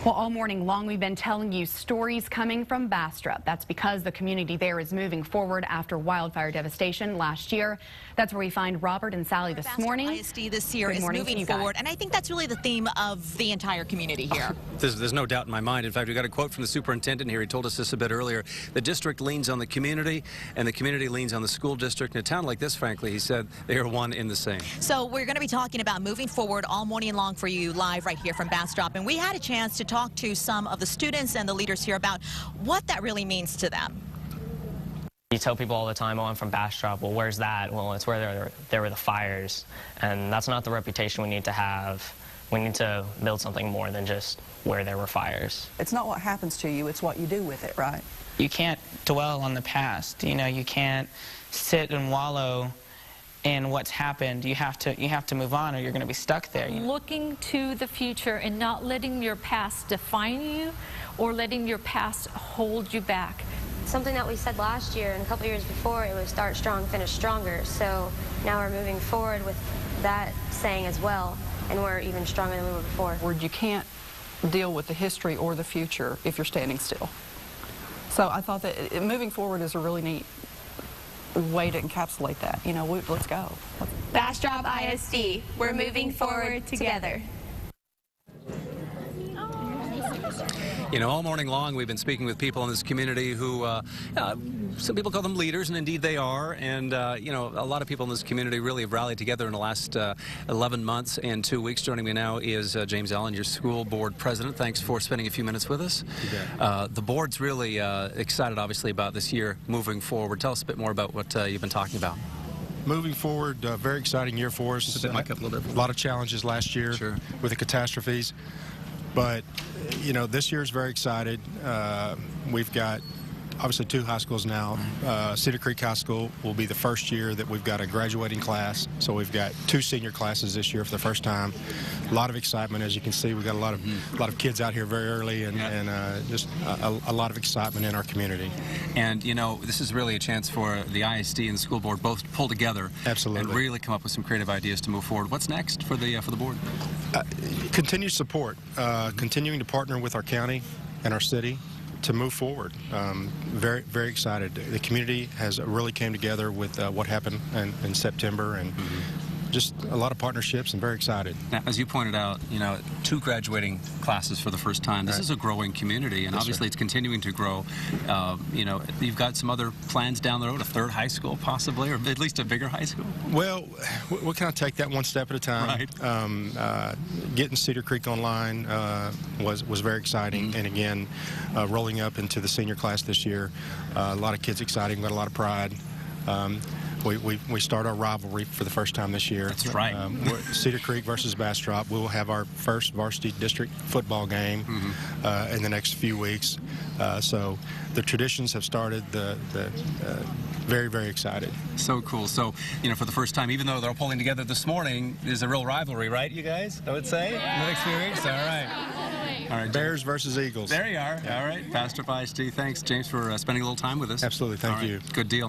Well, all morning long, we've been telling you stories coming from Bastrop. That's because the community there is moving forward after wildfire devastation last year. That's where we find Robert and Sally this morning. Bastrop ISD this year is moving forward, and I think that's really the theme of the entire community here. There's no doubt in my mind. In fact, we got a quote from the superintendent here. He told us this a bit earlier. The district leans on the community, and the community leans on the school district. In a town like this, frankly, he said they are one in the same. So we're going to be talking about moving forward all morning long for you live right here from Bastrop, and we had a chance to talk to some of the students and the leaders here about what that really means to them. You tell people all the time, oh, I'm from Bastrop. Well, where's that? Well, it's where there were the fires. And that's not the reputation we need to have. We need to build something more than just where there were fires. It's not what happens to you, it's what you do with it, right? You can't dwell on the past. You know, you can't sit and wallow in what's happened. You have to move on, or you're going to be stuck there. Looking to the future and not letting your past define you or letting your past hold you back. Something that we said last year and a couple years before, it was start strong, finish stronger. So now we're moving forward with that saying as well, and we're even stronger than we were before. You can't deal with the history or the future if you're standing still. So I thought that moving forward is a really neat way to encapsulate that. You know, let's go. Bastrop ISD, we're moving forward together. You know, all morning long we've been speaking with people in this community who, some people call them leaders, and indeed they are. And, you know, a lot of people in this community really have rallied together in the last 11 months and 2 weeks. Joining me now is James Allen, your school board president. Thanks for spending a few minutes with us. The board's really excited, obviously, about this year moving forward. Tell us a bit more about what you've been talking about. Moving forward, very exciting year for us. A lot of challenges last year with the catastrophes. But, you know, this year's very excited. We've got obviously 2 high schools now. Cedar Creek High School will be the first year that we've got a graduating class. So we've got 2 senior classes this year for the first time. A lot of excitement, as you can see. We've got a lot of kids out here very early, and just a lot of excitement in our community. And you know, this is really a chance for the ISD and the school board both to pull together. Absolutely. And really come up with some creative ideas to move forward. What's next for the board? Continued support, continuing to partner with our county and our city to move forward. Very, very excited. The community has really came together with what happened in September, and just a lot of partnerships, and very excited. Now, as you pointed out, you know, 2 graduating classes for the first time. This is a growing community, and obviously it's continuing to grow. You know, you've got some other plans down the road, a 3rd high school possibly, or at least a bigger high school? Well, we'll kind of take that one step at a time. Right. Getting Cedar Creek online was very exciting, and again, rolling up into the senior class this year, a lot of kids exciting, got a lot of pride. We start our rivalry for the first time this year. That's right. Cedar Creek versus Bastrop. We'll have our first varsity district football game in the next few weeks. So the traditions have started. Very, very excited. So cool. So, you know, for the first time, even though they're all pulling together this morning, there's a real rivalry, right, you guys? I would say? That experience? All right. All right. Bears versus Eagles. There you are. All right. Bastrop ISD. Thanks, James, for spending a little time with us. Absolutely. Thank you. Good deal.